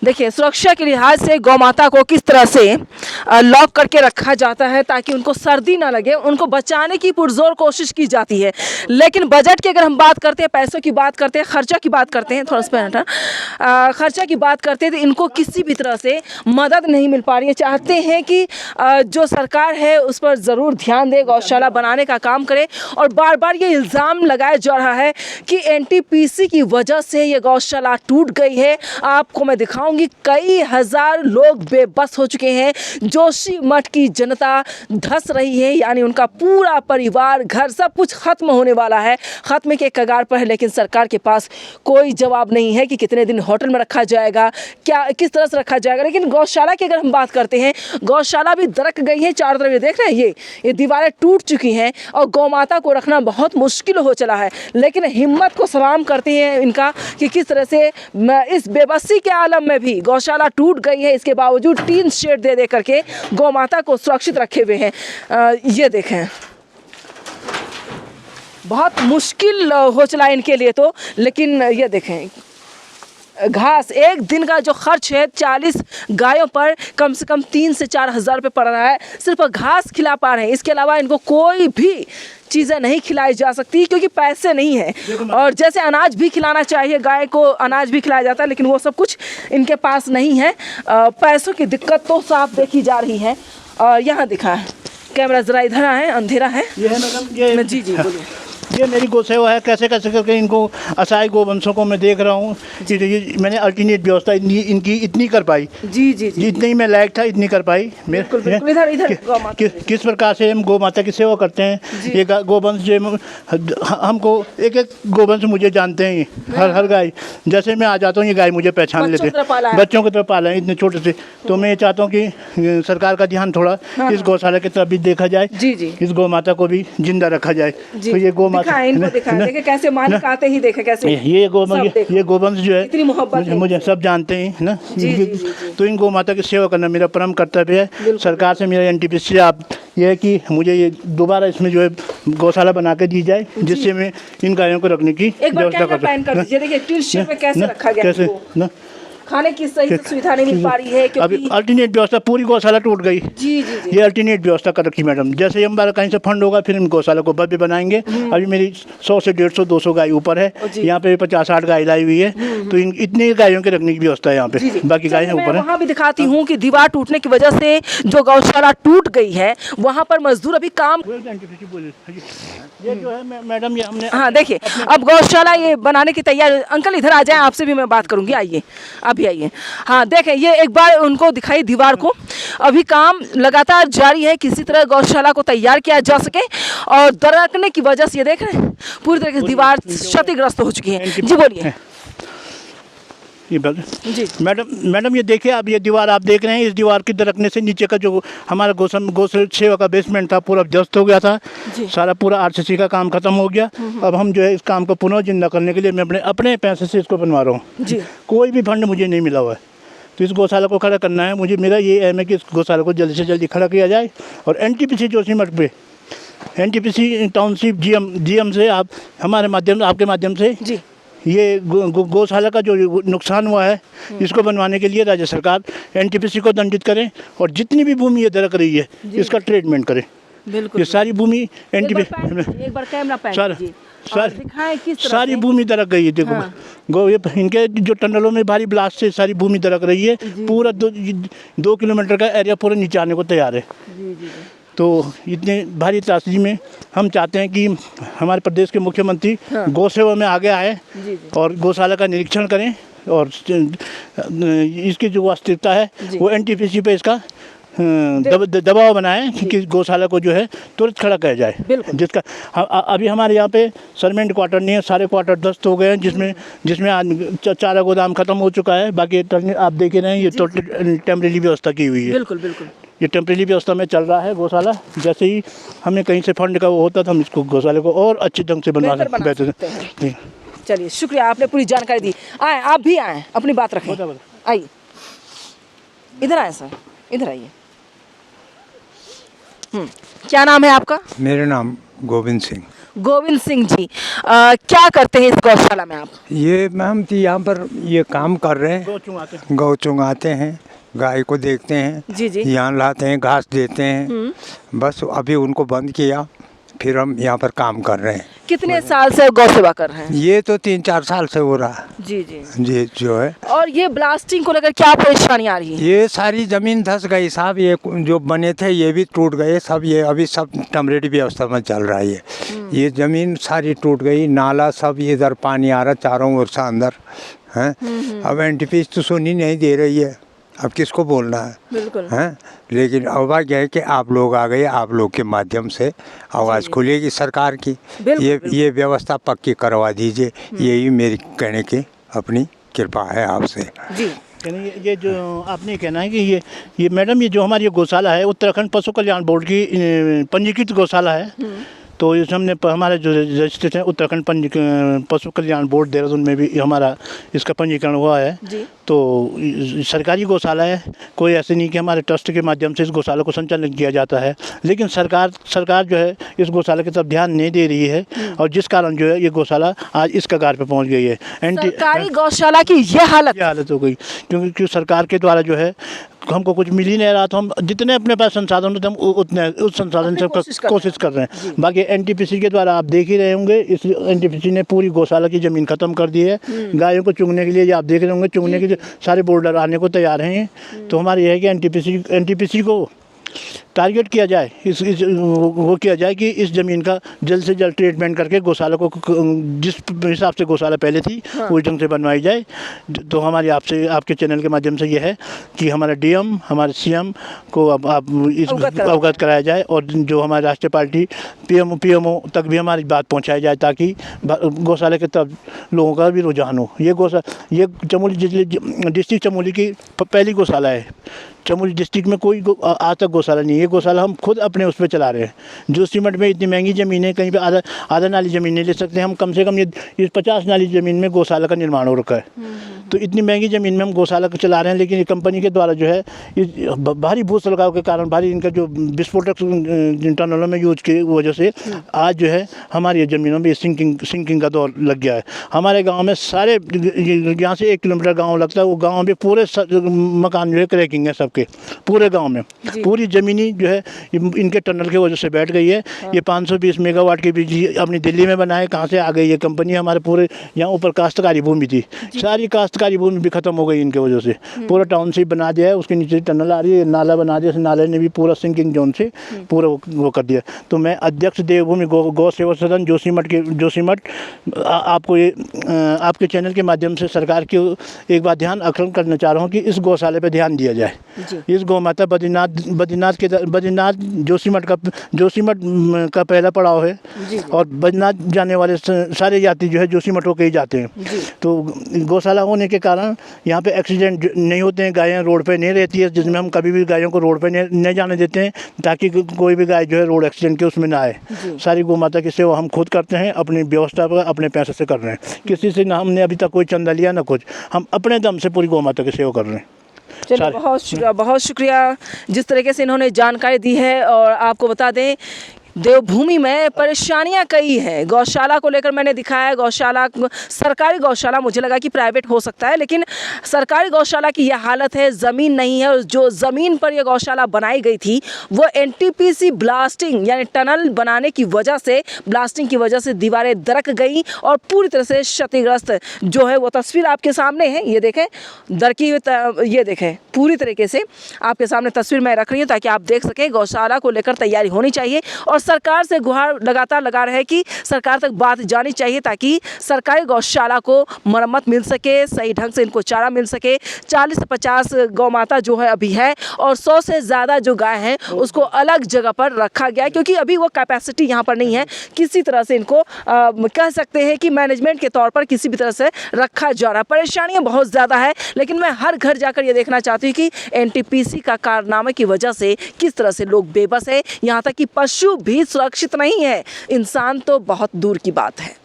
देखिए, सुरक्षा के लिहाज से गौमाता को किस तरह से लॉक करके रखा जाता है ताकि उनको सर्दी ना लगे, उनको बचाने की पुरजोर कोशिश की जाती है। लेकिन बजट की अगर हम बात करते हैं, पैसों की बात करते हैं, खर्चा की बात करते हैं, थोड़ा सा खर्चा की बात करते हैं, तो इनको किसी भी तरह से मदद नहीं मिल पा रही है। चाहते हैं कि जो सरकार है उस पर ज़रूर ध्यान दे, गौशाला बनाने का काम करे। और बार बार ये इल्ज़ाम लगाया जा रहा है कि एनटीपीसी की वजह से ये गौशाला टूट गई है। आपको मैं दिखाऊंगी, कई हजार लोग बेबस हो चुके हैं। जोशी मठ की जनता धंस रही है, यानी उनका पूरा परिवार, घर, सब कुछ खत्म होने वाला है, खत्म के कगार पर है। लेकिन सरकार के पास कोई जवाब नहीं है कि कितने दिन होटल में रखा जाएगा, क्या किस तरह से रखा जाएगा। लेकिन गौशाला की अगर हम बात करते हैं, गौशाला भी दरक गई है। चारों तरफ ये देख रहे हैं, ये दीवारें टूट चुकी हैं और गौमाता को रखना बहुत मुश्किल हो चला है। लेकिन हिम्मत को सलाम करते हैं इनका कि किस तरह से इस बेबसी के आलम में भी गौशाला टूट गई है, इसके बावजूद टीन शेड दे करके गौमाता को सुरक्षित रखे हुए हैं। ये देखें, बहुत मुश्किल हो चला इनके लिए तो। लेकिन ये देखें, घास, एक दिन का जो खर्च है 40 गायों पर कम से कम 3 से 4 हज़ार रुपये पड़ रहा है, सिर्फ घास खिला पा रहे हैं। इसके अलावा इनको कोई भी चीज़ें नहीं खिलाई जा सकती क्योंकि पैसे नहीं हैं। और जैसे अनाज भी खिलाना चाहिए, गाय को अनाज भी खिलाया जाता है, लेकिन वो सब कुछ इनके पास नहीं है। पैसों की दिक्कत तो साफ देखी जा रही है। और यहाँ दिखा है, कैमरा ज़रा इधर आए, अंधेरा है। ये है मैडम, ये जी बोलिए। ये मेरी गौ सेवा है। कैसे कैसे करके इनको असहाय गोवंशों को मैं देख रहा हूँ कि ये मैंने अल्टरनेट व्यवस्था इनकी इतनी कर पाई। जी जितनी मैं लायक था इतनी कर पाई। किस प्रकार से हम गौ माता की सेवा करते हैं। ये गोवंश जो हमको एक गोवंश मुझे जानते हैं, हर गाय। जैसे मैं आ जाता हूँ, ये गाय मुझे पहचान लेते हैं। बच्चों की तरफ पाला है इतने छोटे से। तो मैं ये चाहता हूँ कि सरकार का ध्यान थोड़ा इस गौशाला की तरफ भी देखा जाए। इस गौ माता को भी जिंदा रखा जाए। तो ये गौ देखे कैसे मालिक आते ही देखे कैसे ये गोवंश जो है इतनी मोहब्बत मुझे सब जानते हैं ना। तो इन गौ माता की सेवा करना मेरा परम कर्तव्य है। सरकार से मेरा एनटीपीसी से आप ये है कि मुझे ये दोबारा इसमें जो है गौशाला बना के दी जाए, जिससे मैं इन गायों को रखने की व्यवस्था कर सकूं। कैसे ना खाने की सही सुविधा नहीं मिल पा रही है अभी अल्टरनेट व्यवस्था, पूरी गौशाला टूट गई। ये अल्टरनेट व्यवस्था कर रखी मैडम। जैसे हमारा कहीं से फंड होगा, फिर हम गौशाला को भव्य बनाएंगे। अभी मेरी 100 से 150 200 गाय ऊपर है। यहाँ पे 50-60 गाय लाई हुई है। तो इन इतने गायों के रखने की व्यवस्था है यहाँ पे। बाकी गाय ऊपर है। वहाँ भी दिखाती हूँ कि दीवार टूटने की वजह से जो गौशाला टूट गई है, वहाँ पर मजदूर अभी काम। ये जो है मैडम, ये हमने, हाँ देखिए, अब गौशाला ये बनाने की तैयारी। अंकल इधर आ जाएं, आपसे भी मैं बात करूंगी। आइए, अभी आइए। हाँ देखें, ये एक बार उनको दिखाई दीवार को। अभी काम लगातार जारी है, किसी तरह गौशाला को तैयार किया जा सके। और दरकने की वजह से ये देख रहे हैं, पूरी तरह से दीवार क्षतिग्रस्त हो चुकी है। जी बोलिए। ये जी मैडम ये देखिए, अब ये दीवार आप देख रहे हैं। इस दीवार की दरकने से नीचे का जो हमारा गौ सेवा का बेसमेंट था, पूरा ध्वस्त हो गया था। सारा पूरा आरसीसी का काम खत्म हो गया। अब हम जो है इस काम को पुनः जिंदा करने के लिए मैं अपने पैसे से इसको बनवा रहा हूँ। कोई भी फंड मुझे नहीं मिला हुआ है। तो इस गौशाला को खड़ा करना है मुझे। मेरा ये एम है कि इस गौशाला को जल्दी से जल्दी खड़ा किया जाए। और एनटीपीसी जोशीमठ पे, एनटीपीसी टाउनशिप जीएम से आप हमारे माध्यम, आपके माध्यम से ये गौशाला का जो नुकसान हुआ है, इसको बनवाने के लिए राज्य सरकार एनटीपीसी को दंडित करें। और जितनी भी भूमि ये दरक रही है, इसका ट्रीटमेंट करें। बिल्कुल, ये सारी भूमि सारी भूमि दरक गई है। देखो ये इनके जो टनलों में भारी ब्लास्ट से सारी भूमि दरक रही है। पूरा 2 किलोमीटर का एरिया पूरा नीचे आने को तैयार है। तो इतने भारी त्रासदी में हम चाहते हैं कि हमारे प्रदेश के मुख्यमंत्री गौ सेवा में आगे आए और गौशाला का निरीक्षण करें। और इसकी जो वास्तविकता है वो एनटीपीसी पे इसका दबाव बनाए कि गौशाला को जो है तुरंत खड़ा किया जाए। जिसका अभी हमारे यहाँ पे सरमेंट क्वार्टर नहीं है, सारे क्वार्टर ध्वस्त हो गए हैं। जिसमें चारा गोदाम खत्म हो चुका है। बाकी आप देख रहे हैं, ये तो टेम्परेरी व्यवस्था की हुई है। बिल्कुल ये टेम्परेरी व्यवस्था में चल रहा है गौशाला। जैसे ही हमें कहीं से फंड का वो होता था, हम इसको गौशाला को और अच्छे ढंग से बनवा सकते हैं। चलिए, शुक्रिया, आपने पूरी जानकारी दी। आए, आप भी आए, अपनी बात रखें। आइए, इधर आए सर, इधर आइए। क्या नाम है आपका? मेरा नाम गोविंद सिंह। गोविंद सिंह जी, क्या करते हैं इस गौशाला में आप? ये मैम जी यहाँ पर ये काम कर रहे हैं, गौ चुंगाते हैं, गाय को देखते हैं, जी जी। यहाँ लाते हैं, घास देते हैं। बस अभी उनको बंद किया, फिर हम यहाँ पर काम कर रहे हैं। कितने साल से गौ सेवा कर रहे हैं? ये तो 3-4 साल से हो रहा है जी जी। जी जो है। और ये ब्लास्टिंग को लेकर क्या परेशानी आ रही है? ये सारी ज़मीन धंस गई साहब, ये जो बने थे ये भी टूट गए सब, ये अभी सब टेम्परेरी व्यवस्था में चल रहा है। ये ज़मीन सारी टूट गई, नाला सब इधर पानी आ रहा चारों ओर से अंदर हैं। अब एनटीपीसी तो सुनी नहीं दे रही है, अब किसको बोलना है? बिल्कुल हैं, लेकिन अवभाग्य है कि आप लोग आ गए, आप लोग के माध्यम से आवाज़ खुलेगी सरकार की। ये व्यवस्था पक्की करवा दीजिए, यही मेरी कहने की अपनी कृपा है आपसे जी। ये जो आपने कहना है कि ये मैडम ये जो हमारी ये गौशाला है उत्तराखंड पशु कल्याण बोर्ड की पंजीकृत गौशाला है। तो इस हमने हमारे जो रजिस्ट्रेट है उत्तराखंड पशु कल्याण बोर्ड देहरादून में भी हमारा इसका पंजीकरण हुआ है जी। तो सरकारी गौशाला है, कोई ऐसे नहीं कि हमारे ट्रस्ट के माध्यम से इस गौशाला को संचालन किया जाता है। लेकिन सरकार जो है इस गौशाला की तरफ ध्यान नहीं दे रही है और जिस कारण जो है ये गौशाला आज इस कगार पे पहुंच गई है। सरकारी गौशाला की ये हालत हो गई क्योंकि सरकार के द्वारा जो है हमको कुछ मिल ही नहीं रहा, तो हम जितने अपने पास संसाधन होते हम उतने उस संसाधन से कोशिश कर रहे हैं। बाकी एनटीपीसी के द्वारा आप देख ही रहे होंगे, इस एनटीपीसी ने पूरी गौशाला की ज़मीन ख़त्म कर दी है। गायों को चुगने के लिए आप देख रहे होंगे, चुगने के लिए सारे बोर्डर आने को तैयार हैं। तो हमारी यह है कि एनटीपीसी को टारगेट किया जाए, वो किया जाए कि इस ज़मीन का जल्द से जल्द ट्रीटमेंट करके गौशाला को जिस हिसाब से गौशाला पहले थी उस ढंग से बनवाई जाए। तो हमारी आपके चैनल के माध्यम से यह है कि हमारा डीएम हमारे सीएम को आप इस अवगत कराया जाए और जो हमारी राष्ट्रीय पार्टी पीएमओ तक भी हमारी बात पहुँचाई जाए ताकि गौशाला के तरफ लोगों का भी रुझान हो। ये चमोली डिस्ट्रिक्ट चमोली की पहली गौशाला है। चमोली डिस्ट्रिक्ट में कोई आज तक गौशाला नहीं है। ये गौशाला हम खुद अपने उस पर चला रहे हैं। जो सीमेंट में इतनी महंगी ज़मीन है, कहीं पे आधा नाली ज़मीन नहीं ले सकते हम, कम से कम ये 50 नाली ज़मीन में गौशाला का निर्माण हो रखा है। तो इतनी महंगी ज़मीन में हम गौशाला को चला रहे हैं, लेकिन ये कंपनी के द्वारा जो है इस भारी भू सलगाव के कारण भारी इनका जो विस्फोटक टनलों में यूज की वजह से आज जो है हमारी ज़मीनों में सिंकिंग का दौर लग गया है। हमारे गाँव में सारे यहाँ से 1 किलोमीटर गाँव लगता है, वो गाँव में पूरे मकान जो है क्रैकिंग है सबके, पूरे गांव में पूरी ज़मीनी जो है इनके टनल की वजह से बैठ गई है। ये 520 मेगावाट की बिजली अपनी दिल्ली में बनाए, कहाँ से आ गई ये कंपनी? हमारे पूरे यहाँ ऊपर काश्तकारी भूमि थी, सारी काश्तकारी भूमि भी ख़त्म हो गई इनके वजह से। पूरा टाउनशिप बना दिया है, उसके नीचे टनल आ रही है, नाला बना दिया, नाले ने भी पूरा सिंकिंग जोन से पूरा वो कर दिया। तो मैं अध्यक्ष देवभूमि गौ सेवा सदन जोशीमठ आपको ये आपके चैनल के माध्यम से सरकार के एक बार ध्यान आकर्षण करना चाह रहा हूँ कि इस गौशाले पर ध्यान दिया जाए। इस गौ माता बद्रीनाथ जोशीमठ का पहला पड़ाव है और बद्रीनाथ जाने वाले सारे यात्री जो है जोशीमठ होकर ही जाते हैं। तो गौशाला होने के कारण यहाँ पे एक्सीडेंट नहीं होते हैं, गायें रोड पे नहीं रहती है, जिसमें हम कभी भी गायों को रोड पे नहीं जाने देते हैं ताकि कोई भी गाय जो है रोड एक्सीडेंट के उसमें ना आए। सारी गौ माता की सेवा हम खुद करते हैं, अपनी व्यवस्था पर अपने पैसे से कर रहे हैं। किसी से ना हमने अभी तक कोई चंदा लिया ना कुछ, हम अपने दम से पूरी गौ माता की सेवा कर रहे हैं। चलिए, बहुत शुक्रिया जिस तरीके से इन्होंने जानकारी दी है। और आपको बता दें देवभूमि में परेशानियां कई हैं। गौशाला को लेकर मैंने दिखाया, गौशाला सरकारी गौशाला, मुझे लगा कि प्राइवेट हो सकता है, लेकिन सरकारी गौशाला की यह हालत है, ज़मीन नहीं है। और जो ज़मीन पर यह गौशाला बनाई गई थी वो एनटीपीसी ब्लास्टिंग यानी टनल बनाने की वजह से, ब्लास्टिंग की वजह से दीवारें दरक गई और पूरी तरह से क्षतिग्रस्त जो है वो तस्वीर आपके सामने है। ये देखें दरकी, ये देखें पूरी तरीके से आपके सामने तस्वीर मैं रख रही हूँ ताकि आप देख सकें। गौशाला को लेकर तैयारी होनी चाहिए और सरकार से गुहार लगातार लगा रहे कि सरकार तक बात जानी चाहिए ताकि सरकारी गौशाला को मरम्मत मिल सके, सही ढंग से इनको चारा मिल सके। 40 से 50 गौ माता जो है अभी है और 100 से ज़्यादा जो गाय हैं उसको अलग जगह पर रखा गया है, क्योंकि अभी वो कैपेसिटी यहाँ पर नहीं है। किसी तरह से इनको कह सकते हैं कि मैनेजमेंट के तौर पर किसी भी तरह से रखा जा रहा है। परेशानियाँ बहुत ज़्यादा है, लेकिन मैं हर घर जाकर ये देखना चाहती हूँ कि एनटीपीसी का कारनामे की वजह से किस तरह से लोग बेबस है। यहाँ तक कि पशु भी सुरक्षित नहीं है, इंसान तो बहुत दूर की बात है।